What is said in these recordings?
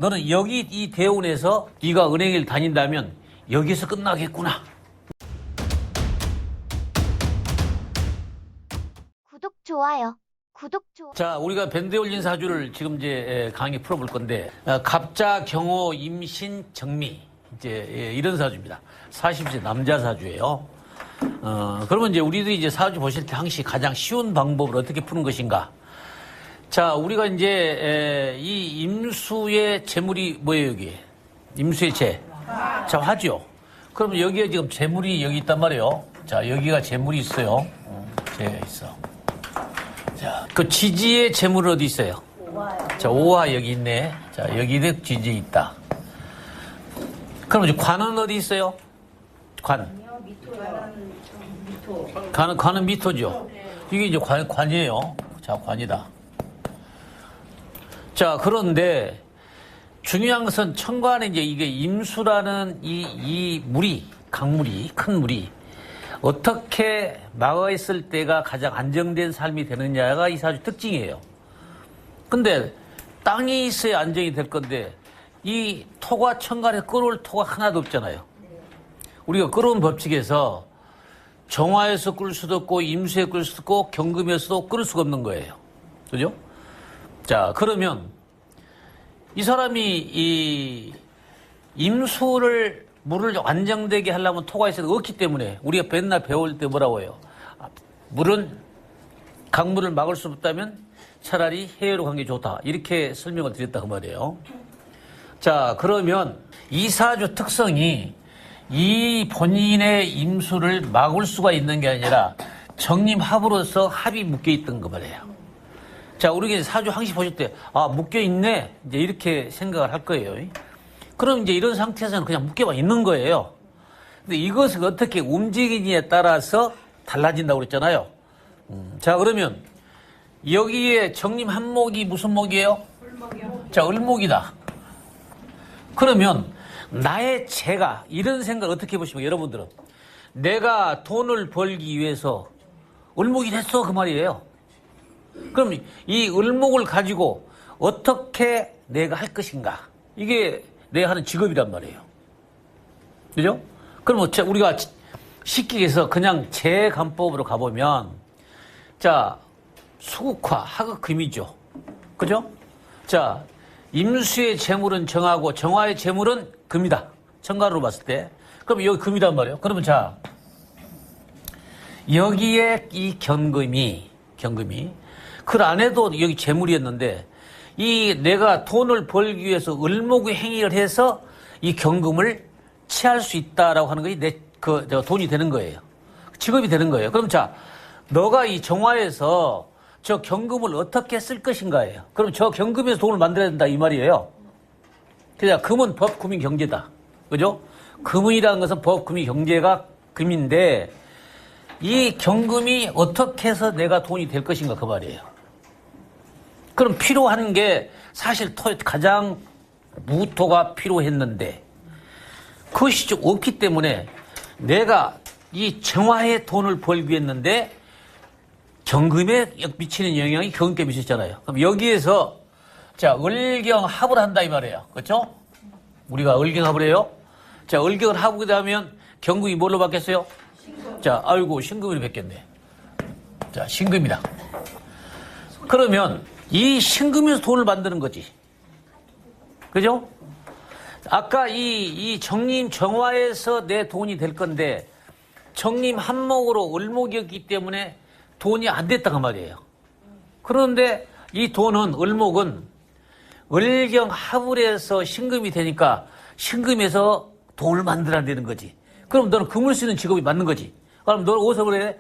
너는 여기 이 대운에서 네가 은행을 다닌다면 여기서 끝나겠구나. 구독, 좋아요. 자, 우리가 밴드에 올린 사주를 지금 이제 강의 풀어볼 건데, 갑자, 경호, 임신, 정미. 이제 이런 사주입니다. 40세 남자 사주예요. 그러면 이제 우리들이 이제 사주 보실 때 항상 가장 쉬운 방법을 어떻게 푸는 것인가? 자, 우리가 이제 이 임수의 재물이 뭐예요, 여기? 임수의 재. 자, 화죠. 그럼 여기에 지금 재물이 여기 있단 말이에요. 자, 여기가 재물이 있어요. 재가 있어. 자, 그 지지의 재물은 어디 있어요? 자, 오화 여기 있네. 자, 여기도 지지 있다. 그럼 이제 관은 어디 있어요? 관. 관은 미토죠. 이게 이제 관이에요. 자, 관이다. 자, 그런데 중요한 것은 천간에 이제 이게 임수라는 이 물이, 강물이, 큰 물이 어떻게 막아 있을 때가 가장 안정된 삶이 되느냐가 이 사주 특징이에요. 근데 땅이 있어야 안정이 될 건데 이 토가 천간에 끌어올 토가 하나도 없잖아요. 우리가 끌어온 법칙에서 정화에서 끌 수도 없고 임수에 끌 수도 없고 경금에서도 끌을 수가 없는 거예요. 그죠? 자, 그러면 이 사람이 이 임수를 물을 안정되게 하려면 토가 있어야 없기 때문에 우리가 맨날 배울 때 뭐라고 해요? 물은 강물을 막을 수 없다면 차라리 해외로 간 게 좋다. 이렇게 설명을 드렸다 그 말이에요. 자, 그러면 이 사주 특성이 이 본인의 임수를 막을 수가 있는 게 아니라 정림합으로서 합이 묶여 있던 거 말이에요. 자, 우리가 사주 항시 보실 때, 묶여 있네. 이제 이렇게 생각을 할 거예요. 그럼 이제 이런 상태에서는 그냥 묶여만 있는 거예요. 근데 이것을 어떻게 움직이느냐에 따라서 달라진다고 그랬잖아요. 자, 그러면 여기에 정림 한목이 무슨 목이에요? 을목이요. 자, 을목이다. 그러면 나의 재가 이런 생각을 어떻게 해보시면 여러분들은 내가 돈을 벌기 위해서 을목이 됐어 그 말이에요. 그럼 이 을목을 가지고 어떻게 내가 할 것인가? 이게 내가 하는 직업이란 말이에요. 그죠? 그럼 우리가 쉽게 해서 그냥 재간법으로 가보면 자, 수국화, 하극금이죠. 그죠? 자, 임수의 재물은 정하고 정화의 재물은 금이다. 천간으로 봤을 때. 그럼 여기 금이란 말이에요. 그러면 자, 여기에 이 경금이 그 안에도 여기 재물이었는데 이 내가 돈을 벌기 위해서 을목의 행위를 해서 이 경금을 취할 수 있다라고 하는 것이 돈이 되는 거예요. 직업이 되는 거예요. 그럼 자, 너가 이 정화에서 저 경금을 어떻게 쓸 것인가예요. 그럼 저 경금에서 돈을 만들어야 된다 이 말이에요. 그냥 금은 법, 금이 경제다. 그죠? 금이라는 것은 법, 금이 경제가 금인데 이 경금이 어떻게 해서 내가 돈이 될 것인가 그 말이에요. 그럼 필요한 게 사실 가장 무토가 필요했는데 그것이 좀 없기 때문에 내가 이 정화에 돈을 벌기 했는데 경금에 미치는 영향이 경금께 미쳤잖아요. 그럼 여기에서 자, 을경합을 한다 이 말이에요. 그렇죠? 우리가 을경합을 해요. 자, 을경을 하고 나면 경금이 뭘로 바뀌었어요? 신금. 자, 아이고 신금으로 바뀌었네. 자, 신금이다. 그러면 이 신금에서 돈을 만드는 거지. 그죠? 아까 이 정림 정화에서 내 돈이 될 건데 정림 한목으로 을목이었기 때문에 돈이 안 됐다 그 말이에요. 그런데 이 돈은 을목은 을경 합을해서 신금이 되니까 신금에서 돈을 만들어야 되는 거지. 그럼 너는 금을 쓰는 직업이 맞는 거지. 그럼 너는 어디서 그래?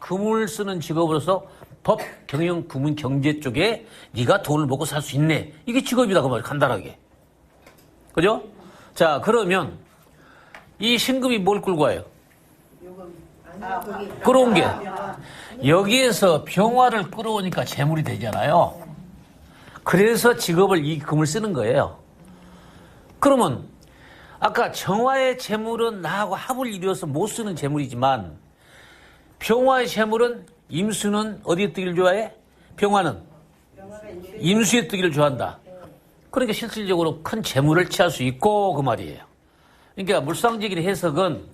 금을 쓰는 직업으로서 법, 경영, 금은 경제 쪽에 네가 돈을 먹고 살 수 있네. 이게 직업이다 그 말이야. 간단하게. 그죠? 자, 그러면 이 신금이 뭘 끌고 와요? 끌어온 게 여기에서 병화를 끌어오니까 재물이 되잖아요. 그래서 직업을 이 금을 쓰는 거예요. 그러면 아까 정화의 재물은 나하고 합을 이루어서 못 쓰는 재물이지만 병화의 재물은 임수는 어디에 뜨기를 좋아해? 병화는 임수에 뜨기를 좋아한다. 그러니까 실질적으로 큰 재물을 취할 수 있고 그 말이에요. 그러니까 물상적인 해석은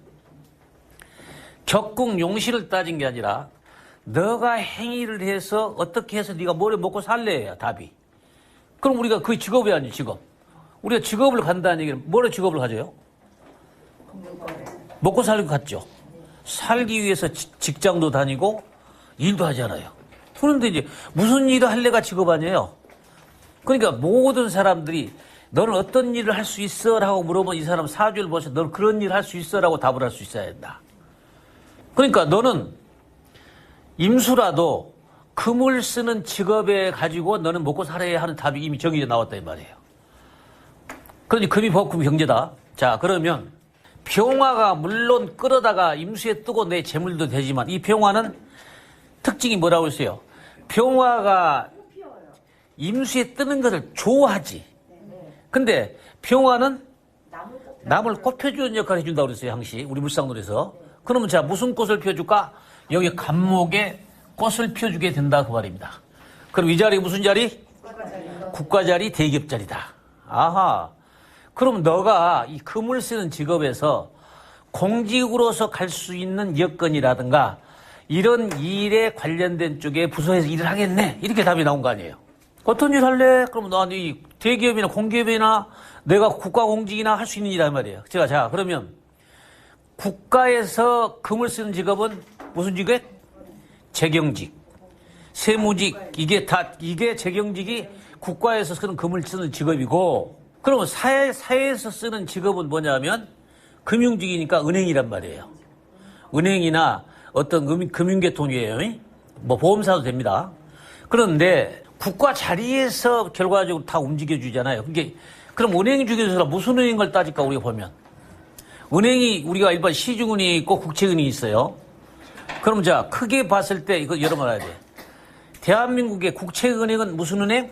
적궁 용시를 따진 게 아니라 너가 행위를 해서 어떻게 해서 네가 뭘 먹고 살래야 답이. 그럼 우리가 그 직업이 아니에요, 직업. 우리가 직업을 간다는 얘기는 뭐로 직업을 가져요? 먹고 살기 같죠. 살기 위해서 직장도 다니고 일도 하잖아요. 그런데 이제 무슨 일을 할래가 직업 아니에요. 그러니까 모든 사람들이 너는 어떤 일을 할 수 있어? 라고 물어보면 이 사람 사주를 보셔서 너는 그런 일을 할 수 있어? 라고 답을 할 수 있어야 된다. 그러니까 너는 임수라도 금을 쓰는 직업에 가지고 너는 먹고 살아야 하는 답이 이미 정해져 나왔다 이 말이에요. 그러니 금이 법금이 경제다. 자, 그러면 병화가 물론 끌어다가 임수에 뜨고 내 재물도 되지만 이 병화는 특징이 뭐라고 했어요? 병화가 임수에 뜨는 것을 좋아하지. 근데 병화는 남을 꽃 펴주는 역할을 해준다고 그랬어요, 항시. 우리 물상론에서. 그러면 자, 무슨 꽃을 펴줄까? 여기 간목에 꽃을 펴주게 된다, 그 말입니다. 그럼 이 자리 무슨 자리? 국가 자리, 대기업 자리다. 아하. 그럼 너가 이 금을 쓰는 직업에서 공직으로서 갈 수 있는 여건이라든가 이런 일에 관련된 쪽에 부서에서 일을 하겠네. 이렇게 답이 나온 거 아니에요. 어떤 일 할래? 그럼 난 이 대기업이나 공기업이나 내가 국가공직이나 할 수 있는 일이란 말이에요. 자, 그러면 국가에서 금을 쓰는 직업은 무슨 직업? 재경직, 세무직, 이게 재경직이 국가에서 쓰는 금을 쓰는 직업이고, 그러면 사회에서 쓰는 직업은 뭐냐면 금융직이니까 은행이란 말이에요. 은행이나 어떤 금융계통이에요. 뭐 보험사도 됩니다. 그런데 국가 자리에서 결과적으로 다 움직여주잖아요. 그럼 은행 중에서 무슨 은행을 따질까 우리가 보면 은행이 우리가 일반 시중은행이 있고 국채은행이 있어요. 그럼 자 크게 봤을 때 이거 여러분 알아야 돼. 대한민국의 국채은행은 무슨 은행?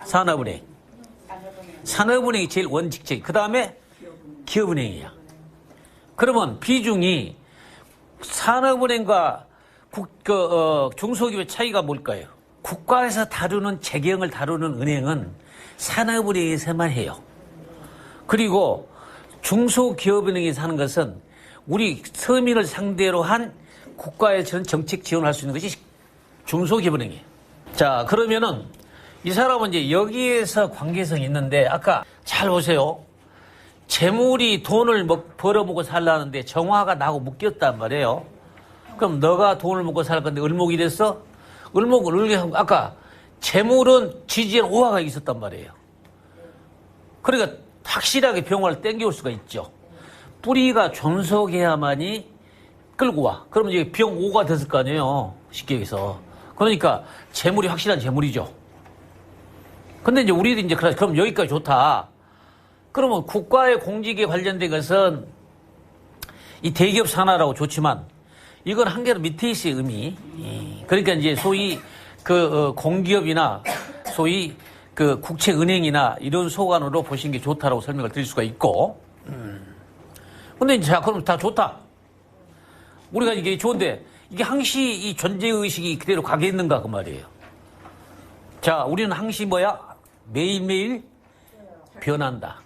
산업은행. 산업은행이 제일 원칙적. 그 다음에 기업은행이야. 그러면 비중이 산업은행과 중소기업의 차이가 뭘까요? 국가에서 다루는 재경을 다루는 은행은 산업은행에서만 해요. 그리고 중소기업은행에서 하는 것은 우리 서민을 상대로 한 국가에서 정책 지원을 할 수 있는 것이 중소기업은행이에요. 자, 그러면은 이 사람은 이제 여기에서 관계성이 있는데 아까 잘 보세요. 재물이 돈을 벌어먹고 살라는데 정화가 나하고 묶였단 말이에요. 그럼 너가 돈을 먹고 살 건데 을목이 됐어? 을목을 을게 하고 아까 재물은 지지엔 오화가 있었단 말이에요. 그러니까 확실하게 병화를 땡겨올 수가 있죠. 뿌리가 존속해야만이 끌고 와. 그러면 이게 병오가 됐을 거 아니에요. 쉽게 얘기해서. 그러니까 재물이 확실한 재물이죠. 근데 이제 우리도 이제 그럼 여기까지 좋다. 그러면 국가의 공직에 관련된 것은 이 대기업 산하라고 좋지만 이건 한계로 밑에 있어요, 의미. 그러니까 이제 소위 공기업이나 소위 국채은행이나 이런 소관으로 보시는 게 좋다라고 설명을 드릴 수가 있고. 근데 이제 자, 그럼 다 좋다. 우리가 이게 좋은데 이게 항시 이 존재의식이 그대로 가겠는가 그 말이에요. 자, 우리는 항시 뭐야? 매일매일 변한다.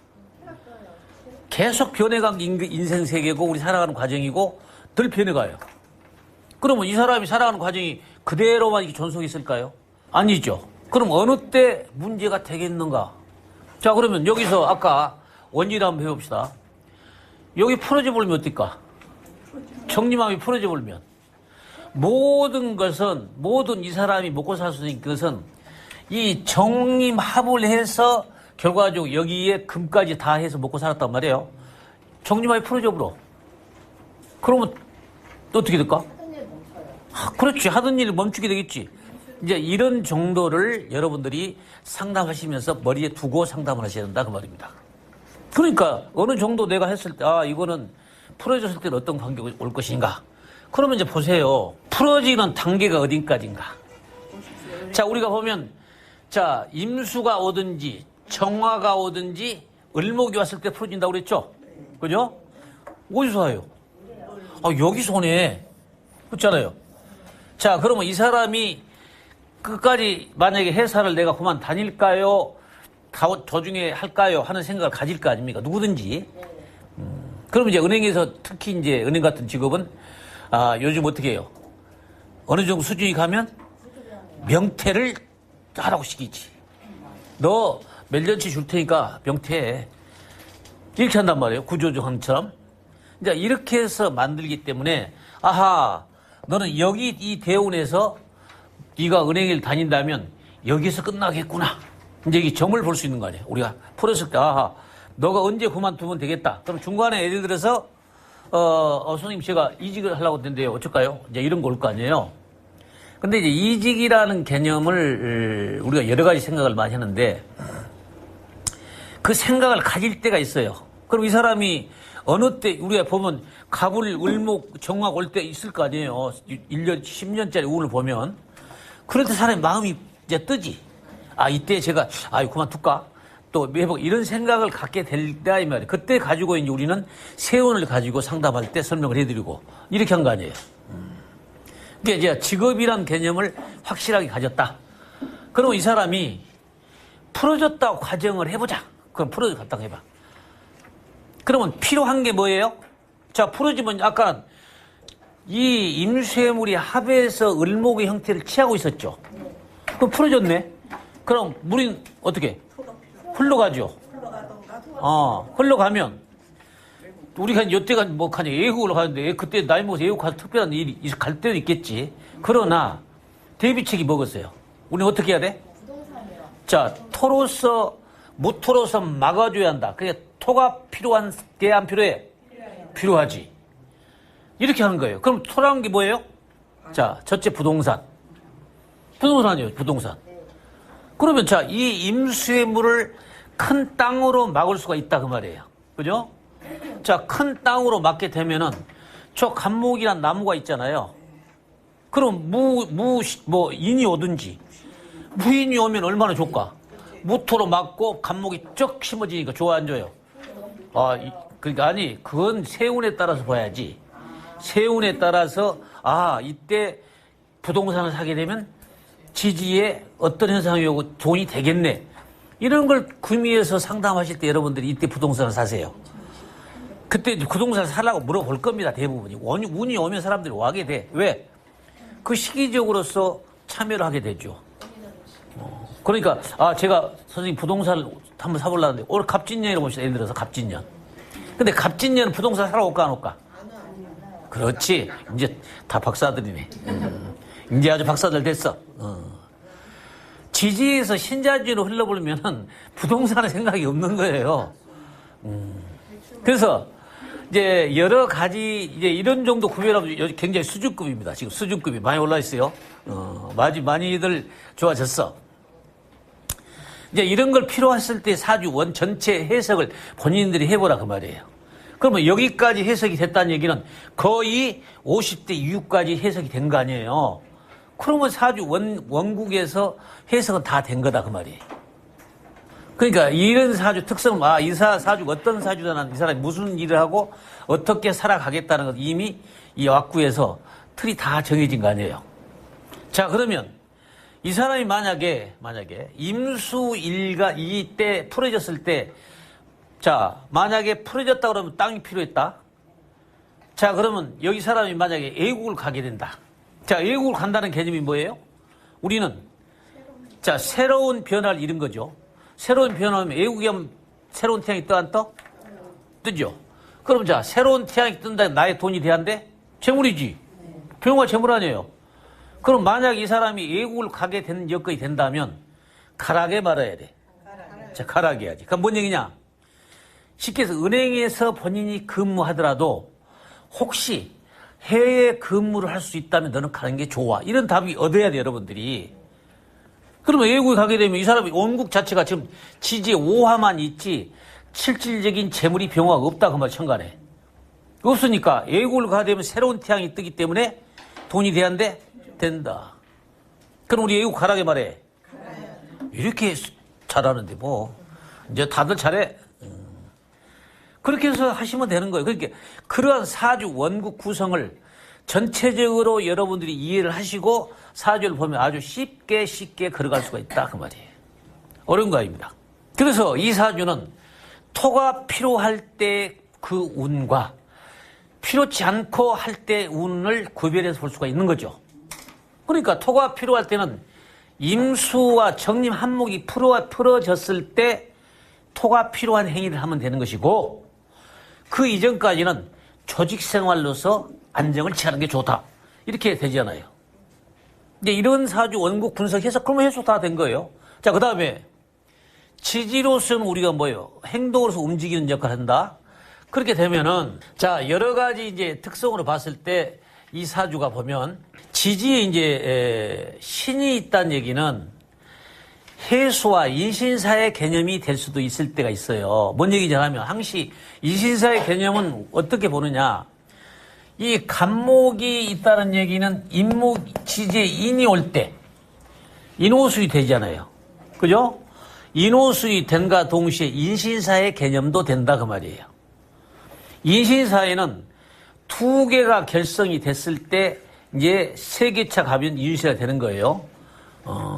계속 변해간 인생 세계고 우리 살아가는 과정이고 덜 변해가요. 그러면 이 사람이 살아가는 과정이 그대로만 이렇게 존속이 있을까요? 아니죠. 그럼 어느 때 문제가 되겠는가? 자, 그러면 여기서 아까 원리를 한번 해봅시다. 여기 풀어져 버리면 어떨까? 정리마음이 풀어져 버리면 모든 이 사람이 먹고 살 수 있는 것은 이 정림합을 해서 결과적으로 여기에 금까지 다 해서 먹고 살았단 말이에요. 정림합이 풀어져 버려. 그러면 또 어떻게 될까? 그렇지. 하던 일을 멈추게 되겠지. 이제 이런 정도를 여러분들이 상담하시면서 머리에 두고 상담을 하셔야 된다 그 말입니다. 그러니까 어느 정도 내가 했을 때 이거는 풀어졌을 때는 어떤 관계가 올 것인가. 그러면 이제 보세요. 풀어지는 단계가 어딘까지인가. 자, 우리가 보면 자, 임수가 오든지 정화가 오든지 을목이 왔을 때 풀어진다고 그랬죠? 그죠? 어디서 와요? 여기서 오네. 그렇잖아요. 자, 그러면 이 사람이 끝까지 만약에 회사를 내가 그만 다닐까요? 도중에 할까요? 하는 생각을 가질 거 아닙니까? 누구든지. 그럼 이제 은행에서 특히 이제 은행 같은 직업은 요즘 어떻게 해요? 어느 정도 수준이 가면 명퇴를 하라고 시키지. 너 몇 년치 줄 테니까 명퇴해. 이렇게 한단 말이에요. 구조조항처럼. 이제 이렇게 해서 만들기 때문에 아하, 너는 여기 이 대운에서 네가 은행을 다닌다면 여기서 끝나겠구나. 이제 이 점을 볼 수 있는 거 아니에요. 우리가 풀었을 때 아하, 너가 언제 그만두면 되겠다. 그럼 중간에 예를 들어서 선생님 제가 이직을 하려고 했는데요. 어쩔까요? 이제 이런 거 올 거 아니에요. 근데 이제 이직이라는 개념을 우리가 여러 가지 생각을 많이 하는데 그 생각을 가질 때가 있어요. 그럼 이 사람이 어느 때 우리가 보면 갑을 을목 정화 올 때 있을 거 아니에요. 1년 10년짜리 운을 보면 그럴 때 사람의 마음이 이제 뜨지. 이때 제가 그만둘까? 또 매번 이런 생각을 갖게 될 때이 말이에요. 그때 가지고 이제 우리는 세운을 가지고 상담할 때 설명을 해드리고 이렇게 한 거 아니에요. 그게 이제 직업이란 개념을 확실하게 가졌다. 그러면 이 사람이 풀어졌다고 가정을 해보자. 그럼 풀어졌다고 해봐. 그러면 필요한 게 뭐예요? 자, 풀어지면 아까 이 임수해물이 합해서 을목의 형태를 취하고 있었죠. 그럼 풀어졌네. 그럼 물이 어떻게? 흘러가죠. 흘러가면 우리가 여태가 뭐 가냐 애국을 가는데 그때 나이 먹어서 애국 가서 특별한 일이 갈 때도 있겠지. 그러나 대비책이 뭐겠어요? 우리는 어떻게 해야 돼? 자, 토로서 무토로서 막아줘야 한다. 그러니까 토가 필요한 게 안 필요해? 필요하지. 이렇게 하는 거예요. 그럼 토라는 게 뭐예요? 자, 첫째 부동산. 부동산이에요. 부동산. 그러면 자, 이 임수의 물을 큰 땅으로 막을 수가 있다 그 말이에요. 그죠? 자, 큰 땅으로 막게 되면은 저 간목이란 나무가 있잖아요. 그럼 인이 오든지 무인이 오면 얼마나 좋을까? 무토로 막고 간목이 쩍 심어지니까 좋아 안 좋아요? 그러니까 그건 세운에 따라서 봐야지. 세운에 따라서 이때 부동산을 사게 되면 지지에 어떤 현상이 오고 돈이 되겠네. 이런 걸 구미에서 상담하실 때 여러분들이 이때 부동산을 사세요. 그때 부동산을 사려고 물어볼 겁니다. 대부분이. 운이 오면 사람들이 와게 돼. 왜? 그 시기적으로서 참여를 하게 되죠. 그러니까 제가 선생님 부동산을 한번 사보려는데 오늘 갑진년이라고 봅시다. 예를 들어서 갑진년. 근데 갑진년 부동산 사러 올까 안 올까? 그렇지. 이제 다 박사들이네. 이제 아주 박사들 됐어. 지지에서 신자지로 흘러버리면은 부동산의 생각이 없는 거예요. 그래서 이제 여러 가지 이제 이런 정도 구별하면 굉장히 수준급입니다. 지금 수준급이 많이 올라 있어요. 많이들 좋아졌어. 이제 이런 걸 필요했을 때 사주 원 전체 해석을 본인들이 해보라 그 말이에요. 그러면 여기까지 해석이 됐다는 얘기는 거의 50대 이후까지 해석이 된 거 아니에요. 그러면 사주 원국에서 해석은 다 된 거다 그 말이에요. 그러니까 이런 사주 특성은 이 사주가 어떤 사주다, 이 사람이 무슨 일을 하고 어떻게 살아가겠다는 것 이미 이 왁구에서 틀이 다 정해진 거 아니에요. 자, 그러면 이 사람이 만약에 임수일가 이때 풀어졌을 때, 자, 만약에 풀어졌다 그러면 땅이 필요했다. 자, 그러면 여기 사람이 만약에 애국을 가게 된다. 자, 애국을 간다는 개념이 뭐예요? 우리는 자, 새로운 변화를 잃은 거죠. 새로운 변화하면 애국이 하면 새로운 태양이 떠 안 떠? 뜨죠. 그럼 자, 새로운 태양이 뜬다. 나의 돈이 돼야 한대? 재물이지. 병화 재물 아니에요. 그럼 만약 이 사람이 애국을 가게 되는 여건이 된다면 가락에 말아야 돼. 자, 가락에 해야지. 그럼 뭔 얘기냐? 쉽게 해서 은행에서 본인이 근무하더라도 혹시 해외 근무를 할 수 있다면 너는 가는 게 좋아. 이런 답이 얻어야 돼, 여러분들이. 그러면 외국에 가게 되면 이 사람이 원국 자체가 지금 지지에 5화만 있지 실질적인 재물이 병화가 없다 그 말 천간에. 없으니까 외국을 가게 되면 새로운 태양이 뜨기 때문에 돈이 돼야 한대? 된다. 그럼 우리 외국 가라게 말해. 이렇게 잘하는데 뭐. 이제 다들 잘해. 그렇게 해서 하시면 되는 거예요. 그러니까 그러한 사주 원국 구성을 전체적으로 여러분들이 이해를 하시고 사주를 보면 아주 쉽게 걸어갈 수가 있다 그 말이에요. 어려운 거 아닙니다. 그래서 이 사주는 토가 필요할 때 그 운과 필요치 않고 할 때 운을 구별해서 볼 수가 있는 거죠. 그러니까 토가 필요할 때는 임수와 정림 한목이 풀어졌을 때 토가 필요한 행위를 하면 되는 것이고, 그 이전까지는 조직 생활로서 안정을 취하는 게 좋다, 이렇게 되잖아요. 이제 이런 사주 원국 분석해서 그러면 해석 다 된 거예요. 자, 그 다음에 지지로서는 우리가 뭐예요? 행동으로서 움직이는 역할을 한다. 그렇게 되면은, 자, 여러 가지 이제 특성으로 봤을 때 이 사주가 보면 지지에 이제 신이 있다는 얘기는 해수와 인신사의 개념이 될 수도 있을 때가 있어요. 뭔 얘기냐 하면, 항시 인신사의 개념은 어떻게 보느냐. 이 간목이 있다는 얘기는 인목, 지지에 인이 올 때 인호수이 되잖아요. 그죠? 인호수이 된과 동시에 인신사의 개념도 된다, 그 말이에요. 인신사에는 두 개가 결성이 됐을 때 이제 세 개차 가면 인신사가 되는 거예요.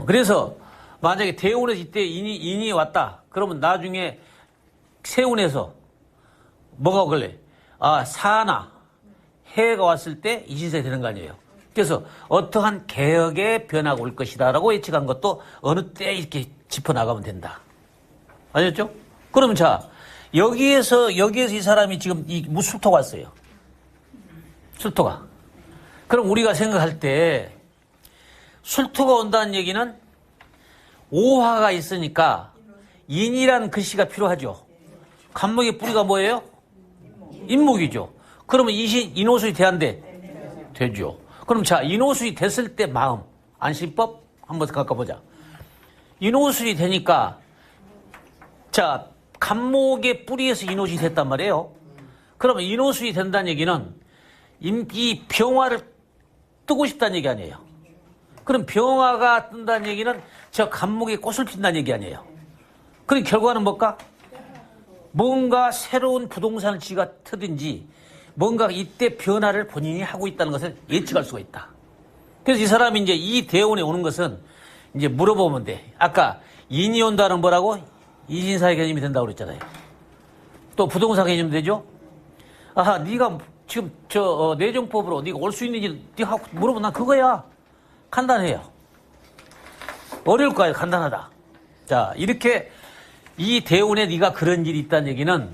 그래서 만약에 대운에서 이때 인이 왔다. 그러면 나중에 세운에서 뭐가 오길래? 사나, 해가 왔을 때 인신사가 되는 거 아니에요. 그래서 어떠한 개혁의 변화가 올 것이다라고 예측한 것도 어느 때 이렇게 짚어나가면 된다. 아셨죠? 그러면 자, 여기에서 이 사람이 지금 술토가 왔어요. 술토가. 그럼 우리가 생각할 때 술토가 온다는 얘기는 오화가 있으니까 인이라는 글씨가 필요하죠. 간목의 뿌리가 뭐예요? 인목이죠. 그러면 인호수이 돼안돼? 되죠. 그럼 자, 인호수이 됐을 때 마음, 안심법 한번 가까보자. 인호수이 되니까, 자, 간목의 뿌리에서 인호수이 됐단 말이에요. 그러면 인호수이 된다는 얘기는 이 병화를 뜨고 싶다는 얘기 아니에요. 그럼 병화가 뜬다는 얘기는 저 간목에 꽃을 핀다는 얘기 아니에요. 그럼 결과는 뭘까? 뭔가 새로운 부동산을 지가 트든지 뭔가 이때 변화를 본인이 하고 있다는 것을 예측할 수가 있다. 그래서 이 사람이 이제 이 대운에 오는 것은 이제 물어보면 돼. 아까 인이 온다는 뭐라고? 인신사의 개념이 된다고 그랬잖아요. 또 부동산 개념 되죠? 아하, 네가 지금 내정법으로 네가 올 수 있는지 네가 물어보면 난 그거야. 간단해요. 어려울까요? 간단하다. 자, 이렇게 이 대운에 네가 그런 일이 있다는 얘기는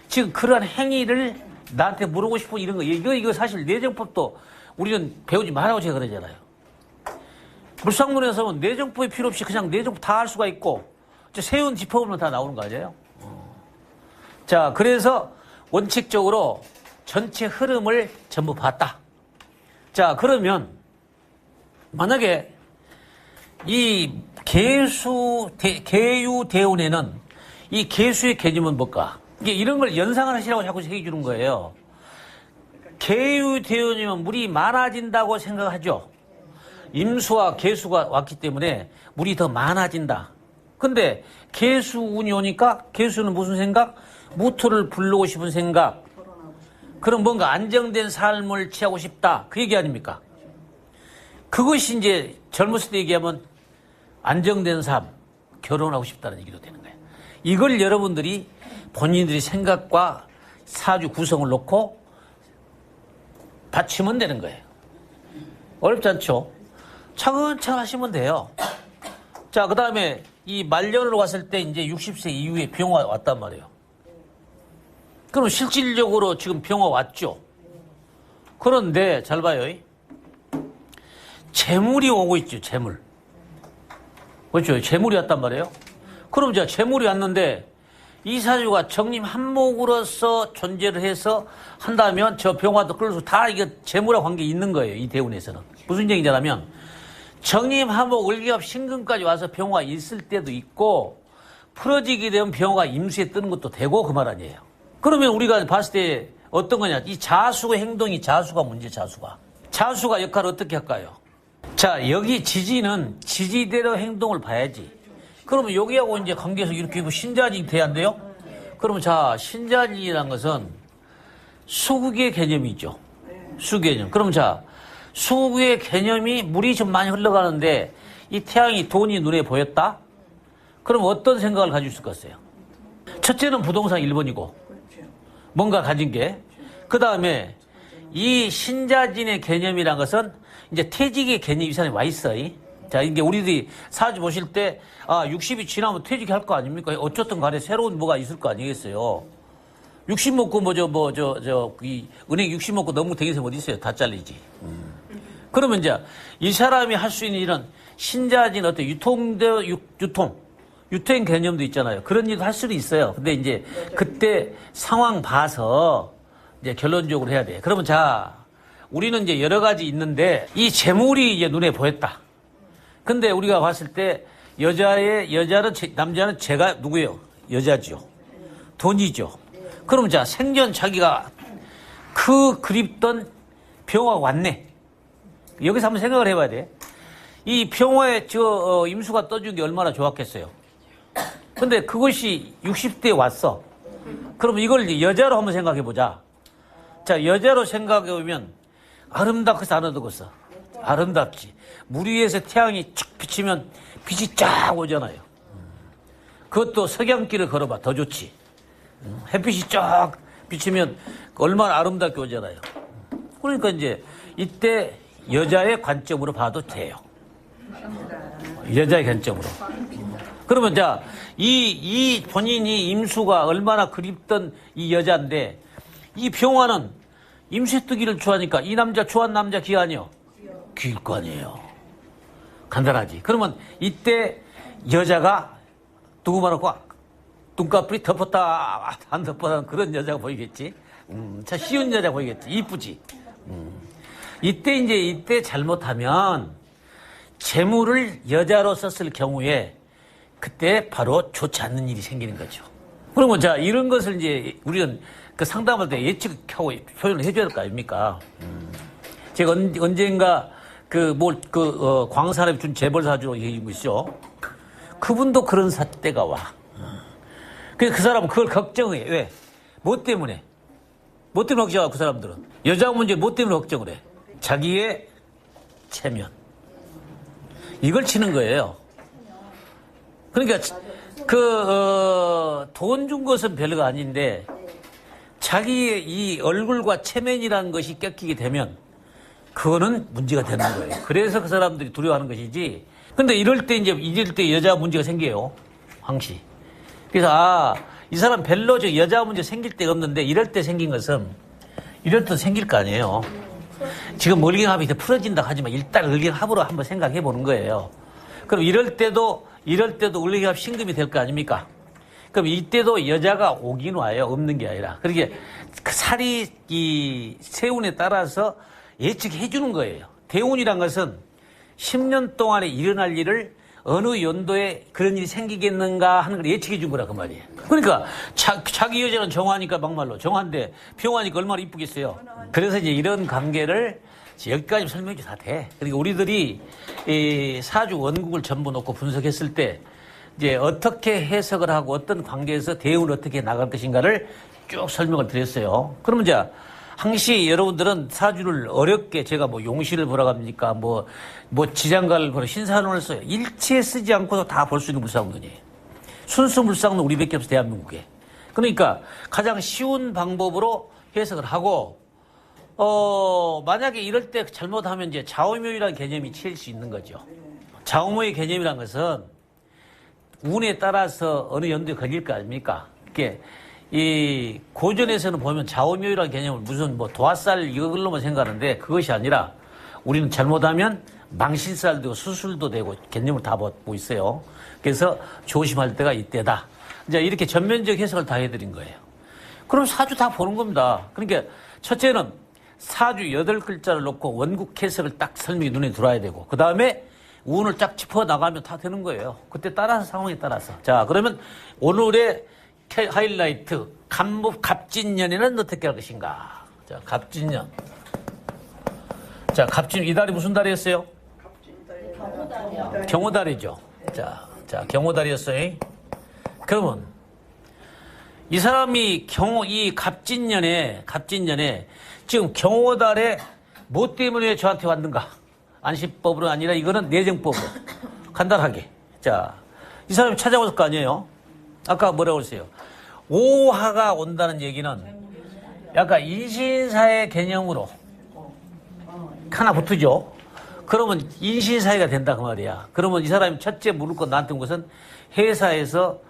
지금 그러한 행위를 나한테 물어보고 싶은 이런 거. 이거 사실 내정법도 우리는 배우지 말라고 제가 그러잖아요. 물상론에서는 내정법이 필요 없이 그냥 내정법 다 할 수가 있고, 세운 짚어보면 다 나오는 거 아니에요? 자, 그래서 원칙적으로 전체 흐름을 전부 봤다. 자, 그러면 만약에 이 개유 대운에는 이 개수의 개념은 뭘까? 이게 이런 걸 연상을 하시라고 자꾸 해주는 거예요. 개유 대운이면 물이 많아진다고 생각하죠. 임수와 개수가 왔기 때문에 물이 더 많아진다. 근데 개수운이 오니까 개수는 무슨 생각? 무토를 부르고 싶은 생각. 그럼 뭔가 안정된 삶을 취하고 싶다. 그 얘기 아닙니까? 그것이 이제 젊었을 때 얘기하면 안정된 삶, 결혼하고 싶다는 얘기도 되는 거예요. 이걸 여러분들이 본인들의 생각과 사주 구성을 놓고 받치면 되는 거예요. 어렵지 않죠? 차근차근 하시면 돼요. 자, 그 다음에 이 말년으로 왔을 때 이제 60세 이후에 병화 왔단 말이에요. 그럼 실질적으로 지금 병화 왔죠. 그런데 잘 봐요. 재물이 오고 있죠. 재물. 그렇죠. 재물이 왔단 말이에요. 그럼 자, 재물이 왔는데 이 사주가 정림 한목으로서 존재를 해서 한다면 저 병화도 끌어서 다 이게 재물과 관계 있는 거예요. 이 대운에서는. 무슨 얘기냐면 정림 한목 을기합 신금까지 와서 병화가 있을 때도 있고, 풀어지게 되면 병화가 임수에 뜨는 것도 되고, 그 말 아니에요. 그러면 우리가 봤을 때 어떤 거냐? 이 자수의 행동이 자수가 문제, 자수가 역할을 어떻게 할까요? 자, 여기 지지는 지지대로 행동을 봐야지. 그러면 여기하고 이제 관계에서 이렇게 뭐 신자지 돼야 안 돼요? 그러면 자, 신자지라는 것은 수국의 개념이 있죠. 수개념. 그럼 자, 수국의 개념이 물이 좀 많이 흘러가는데 이 태양이 돈이 눈에 보였다? 그럼 어떤 생각을 가지고 있을 것 같아요? 첫째는 부동산 1번이고, 뭔가 가진 게. 그 다음에 이 신자진의 개념이란 것은 이제 퇴직의 개념이 이 사람에 와 있어. 자, 이게 우리들이 사주 보실 때, 60이 지나면 퇴직할 거 아닙니까? 어쨌든 간에 새로운 뭐가 있을 거 아니겠어요? 60 먹고 이 은행 60 먹고 너무 되겠으면 어디 있어요? 다 잘리지. 그러면 이제 이 사람이 할 수 있는 일은 신자진 어떤 유통 개념도 있잖아요. 그런 일도 할 수는 있어요. 근데 이제 그때 상황 봐서 이제 결론적으로 해야 돼. 그러면 자, 우리는 이제 여러 가지 있는데 이 재물이 이제 눈에 보였다. 근데 우리가 봤을 때 남자는 제가 누구예요? 여자죠. 돈이죠. 그러면 자, 생전 자기가 그립던 병화가 왔네. 여기서 한번 생각을 해봐야 돼. 이 병화에 임수가 떠준 게 얼마나 좋았겠어요. 근데 그것이 60대에 왔어. 그럼 이걸 이제 여자로 한번 생각해 보자. 자, 여자로 생각해 보면 아름답겠어, 안 아름답겠어? 아름답지. 물 위에서 태양이 쫙 비치면 빛이 쫙 오잖아요. 그것도 석양길을 걸어봐, 더 좋지. 햇빛이 쫙 비치면 얼마나 아름답게 오잖아요. 그러니까 이제 이때 여자의 관점으로 봐도 돼요. 여자의 관점으로. 그러면 자, 이 본인이 임수가 얼마나 그립던 이 여자인데 이 병화는 임수에 뜨기를 좋아하니까 이 남자 좋아하는 남자 귀 아니요? 귀일 거 아니에요. 간단하지. 그러면 이때 여자가 누구만 하고 눈꺼풀이 덮었다 안 덮었다 그런 여자가 보이겠지. 참 쉬운 여자 보이겠지. 이쁘지. 이때 잘못하면 재물을 여자로 썼을 경우에 그때 바로 좋지 않는 일이 생기는 거죠. 그러면 자, 이런 것을 이제 우리는 그 상담할 때 예측하고 표현을 해줘야 될 거 아닙니까? 제가 언젠가 광산에 준 재벌사주로 얘기한 거 있죠. 그분도 그런 때가 와. 그래서 그 사람은 그걸 걱정해. 왜? 뭐 때문에? 뭐 때문에 걱정하고 그 사람들은? 여자 문제 뭐 때문에 걱정을 해? 자기의 체면. 이걸 치는 거예요. 그러니까 돈 준 것은 별거 아닌데 자기의 이 얼굴과 체면이라는 것이 꺾이게 되면 그거는 문제가 되는 거예요. 그래서 그 사람들이 두려워하는 것이지. 근데 이럴 때 여자 문제가 생겨요. 항시. 그래서 이 사람 별로 여자 문제 생길 데가 없는데 이럴 때 생긴 것은 이럴 때 생길 거 아니에요. 지금 을경합이 풀어진다 하지만 일단 을경합으로 한번 생각해 보는 거예요. 그럼 이럴 때도 을경합 신금이 될 거 아닙니까? 그럼 이때도 여자가 오긴 와요. 없는 게 아니라. 그렇게 그 살이 이 세운에 따라서 예측해 주는 거예요. 대운이란 것은 10년 동안에 일어날 일을 어느 연도에 그런 일이 생기겠는가 하는 걸 예측해 준 거라 그 말이에요. 그러니까 자기 여자는 정화니까 막말로 정화인데 병화니까 얼마나 이쁘겠어요. 그래서 이제 이런 관계를 여기까지 설명해 줘도 다 돼. 그러니까 우리들이 이 사주 원국을 전부 놓고 분석했을 때 이제 어떻게 해석을 하고 어떤 관계에서 대응을 어떻게 나갈 것인가를 쭉 설명을 드렸어요. 그러면 이제 항시 여러분들은 사주를 어렵게 제가 뭐 용시를 보라고 합니까? 뭐 지장가를 보라 신사론을 써요. 일체 쓰지 않고도 다 볼 수 있는 물상론이에요. 순수 물상론 우리밖에 없어 대한민국에. 그러니까 가장 쉬운 방법으로 해석을 하고 만약에 이럴 때 잘못하면 이제 좌우묘이라는 개념이 치일 수 있는 거죠. 좌우묘의 개념이란 것은 운에 따라서 어느 연도에 걸릴 거 아닙니까? 이게 이 고전에서는 보면 좌우묘이라는 개념을 무슨 도화살 이걸로만 생각하는데 그것이 아니라 우리는 잘못하면 망신살도 되고 수술도 되고 개념을 다 보고 있어요. 그래서 조심할 때가 이때다. 이제 이렇게 전면적 해석을 다 해드린 거예요. 그럼 사주 다 보는 겁니다. 그러니까 첫째는 사주 8글자를 놓고 원국 해석을 딱 설명이 눈에 들어와야 되고 그 다음에 운을 쫙 짚어 나가면 다 되는 거예요. 그때 따라서 상황에 따라서. 자, 그러면 오늘의 하이라이트 갑진년에는 어떻게 할 것인가? 자, 갑진년. 자, 갑진 이달이 무슨 달이었어요? 경호달이죠. 자, 경호달이었어요. 그러면 이 사람이 이 갑진년에 지금 경호달에 뭐 때문에 저한테 왔는가? 안시법으로 아니라 이거는 내정법으로 간단하게. 자, 이 사람이 찾아올 거 아니에요? 아까 뭐라고 했어요? 오화가 온다는 얘기는 약간 인신사의 개념으로 하나 붙으죠. 그러면 인신사회가 된다 그 말이야. 그러면 이 사람이 첫째 물을 것 나한테 온 것은 회사에서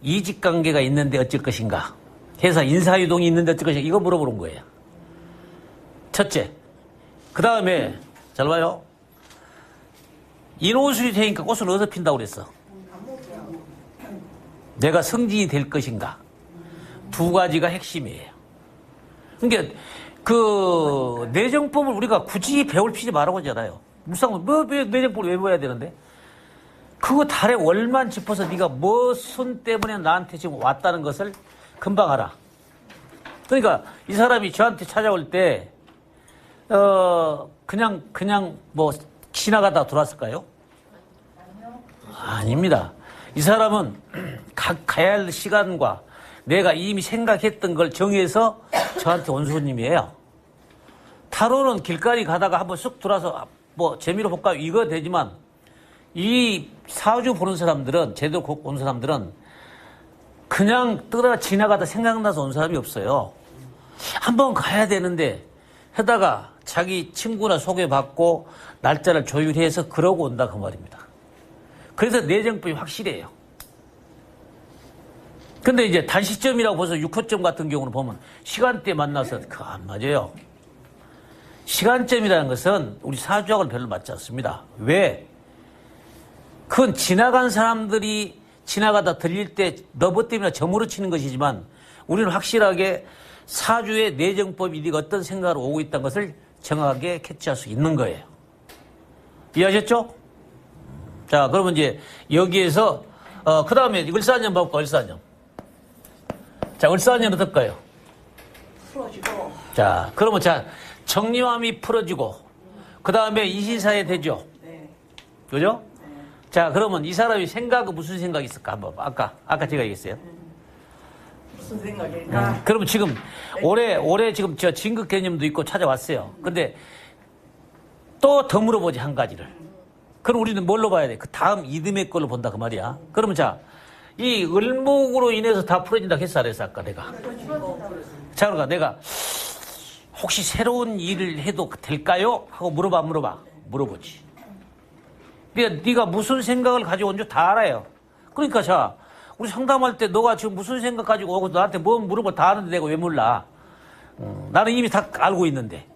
이직관계가 있는데 어쩔 것인가. 회사 인사유동이 있는데 어쩔 것인가. 이거 물어보는 거예요. 첫째. 그 다음에 잘 봐요. 인호술이 되니까 꽃을 어디서 핀다고 그랬어? 내가 성진이 될 것인가. 두 가지가 핵심이에요. 그러니까 그 내정법을 우리가 굳이 배울 필요 말라고 하잖아요. 무상 왜 내정법을 왜 배워야 되는데? 그거 달에 월만 짚어서 네가 무슨 때문에 나한테 지금 왔다는 것을 금방 알아. 그러니까 이 사람이 저한테 찾아올 때 그냥 뭐 지나가다 들어왔을까요? 아닙니다. 이 사람은 가야 할 시간과 내가 이미 생각했던 걸 정해서 저한테 온 손님이에요. 타로는 길거리 가다가 한번 쑥 돌아서 뭐 재미로 볼까 이거 되지만 이 사주 보는 사람들은 제대로 온 사람들은 그냥 지나가다 생각나서 온 사람이 없어요. 한번 가야 되는데 하다가 자기 친구나 소개받고 날짜를 조율해서 그러고 온다 그 말입니다. 그래서 내정법이 확실해요. 근데 이제 단시점이라고 벌써 6호점 같은 경우는 보면 시간대 만나서 그거 안 맞아요. 시간점이라는 것은 우리 사주학은 별로 맞지 않습니다. 왜? 그건 지나간 사람들이 지나가다 들릴 때 너버 때문에 점으로 치는 것이지만 우리는 확실하게 사주의 내정법이 네가 어떤 생각으로 오고 있다는 것을 정확하게 캐치할 수 있는 거예요. 이해하셨죠? 자, 그러면 이제 여기에서 그 다음에 을사년 볼까? 을사년. 자, 을사년 어떨까요? 풀어지고. 자, 그러면 자 정리함이 풀어지고 그 다음에 이신사에 되죠. 네. 그죠? 자, 그러면 이 사람이 생각은 무슨 생각이 있을까? 한번 아까 제가 얘기했어요. 무슨 생각일까? 그러면 지금 올해 지금 저 진급 개념도 있고 찾아왔어요. 근데 또 더 물어보지 한 가지를. 그럼 우리는 뭘로 봐야 돼? 그 다음 이듬해 걸로 본다 그 말이야. 그러면 자, 이 을목으로 인해서 다 풀어진다 했어 안 했어 아까 내가. 자, 그러니까 내가 혹시 새로운 일을 해도 될까요? 하고 물어보지. 네가 무슨 생각을 가지고 온 줄 다 알아요. 그러니까 자, 우리 상담할 때 너가 지금 무슨 생각 가지고 오고 나한테 뭐 물어볼 다 아는데 내가 왜 몰라? 나는 이미 다 알고 있는데.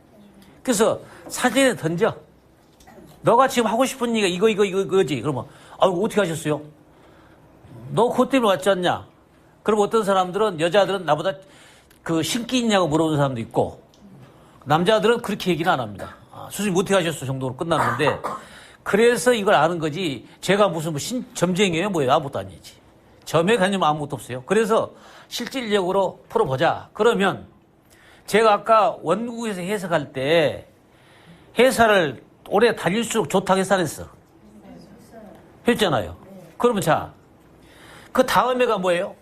그래서 사진에 던져. 너가 지금 하고 싶은 얘기가 이거지. 그러면 어떻게 하셨어요? 너 그것 때문에 왔지 않냐? 그럼 어떤 사람들은 여자들은 나보다 그 신기 있냐고 물어보는 사람도 있고 남자들은 그렇게 얘기는 안 합니다. 수술님 어떻게 하셨어 정도로 끝났는데 그래서 이걸 아는 거지. 제가 무슨 뭐 점쟁이에요? 뭐예요? 아무것도 아니지. 점에 관념 아무것도 없어요. 그래서 실질적으로 풀어보자. 그러면 제가 아까 원국에서 해석할 때 회사를 오래 다닐수록 좋다고 해석했어. 했잖아요. 그러면 자, 그 다음에가 뭐예요?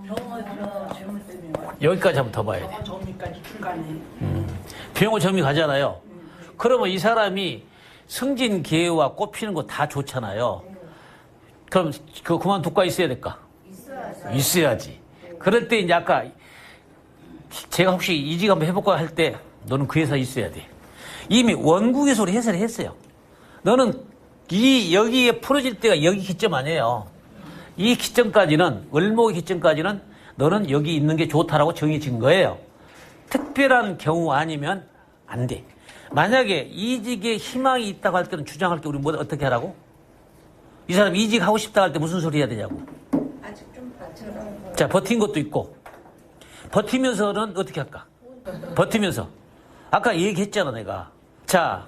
병원에서 재물 때문에 여기까지 한번 더 봐야 돼. 저기까지 중간에. 병원 점이 가잖아요. 그러면 이 사람이 승진 기회와 꼽히는 거 다 좋잖아요. 그럼 그거 그만둘까 있어야 될까? 있어야지. 그럴 때 이제 아까 제가 혹시 이직 한번 해볼까 할 때 너는 그 회사에 있어야 돼. 이미 원국에서 우리 해설을 했어요. 너는 여기에 풀어질 때가 여기 기점 아니에요. 이 기점까지는 을목의 기점까지는 너는 여기 있는 게 좋다라고 정해진 거예요. 특별한 경우 아니면 안 돼. 만약에 이직에 희망이 있다고 할 때는 주장할 때 우리 뭐 어떻게 하라고? 이 사람 이직하고 싶다 할 때 무슨 소리 해야 되냐고. 아직 좀 버텨라. 자, 버틴 것도 있고 버티면서는 어떻게 할까? 버티면서 아까 얘기했잖아 내가. 자,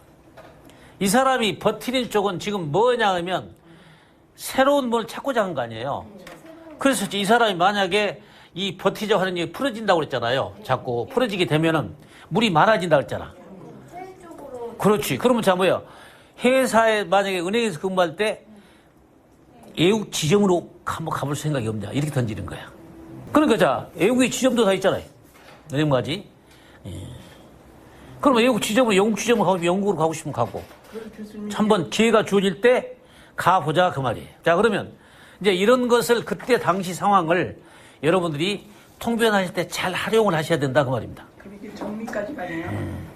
이 사람이 버티는 쪽은 지금 뭐냐 하면 새로운 뭘 찾고자 한 거 아니에요. 그래서 이 사람이 만약에 이 버티자고 하는 게 풀어진다고 그랬잖아요. 자꾸 풀어지게 되면은 물이 많아진다고 그랬잖아. 그렇지. 그러면 자 뭐야? 회사에 만약에 은행에서 근무할 때 애국 지점으로 한번 가볼 생각이 없냐? 이렇게 던지는 거야. 그러니까 자, 애국의 지점도 다 있잖아요. 은행까지. 그러면 애국 지점으로 영국 지점으로 가고 영국으로 가고 싶으면 가고. 한번 기회가 주어질 때 가보자 그 말이에요. 자, 그러면 이제 이런 것을 그때 당시 상황을 여러분들이 통변하실 때 잘 활용을 하셔야 된다 그 말입니다. 그렇게 정리까지 가네요.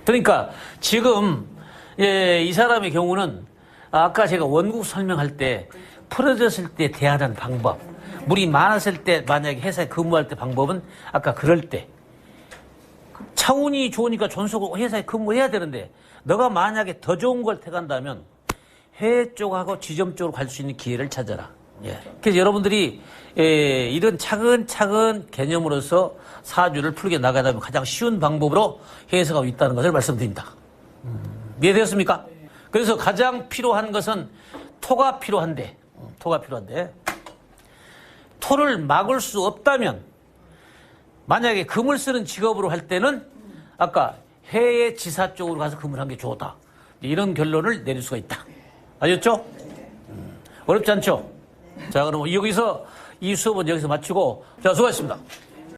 그러니까 지금 이 사람의 경우는 아까 제가 원국 설명할 때 풀어졌을 때 대하는 방법, 물이 많았을 때 만약에 회사에 근무할 때 방법은 아까 그럴 때 차운이 좋으니까 존속 회사에 근무해야 되는데 너가 만약에 더 좋은 걸 택한다면 해외 쪽하고 지점 쪽으로 갈 수 있는 기회를 찾아라. 그래서 여러분들이 이런 차근차근 개념으로서 사주를 풀게 나가다면 가장 쉬운 방법으로 해석하고 있다는 것을 말씀드립니다. 이해되었습니까? 그래서 가장 필요한 것은 토가 필요한데 토를 막을 수 없다면 만약에 금을 쓰는 직업으로 할 때는 아까 해외 지사 쪽으로 가서 금을 한 게 좋다. 이런 결론을 내릴 수가 있다. 아셨죠? 어렵지 않죠? 자, 그럼 여기서 이 수업은 여기서 마치고 자, 수고하셨습니다.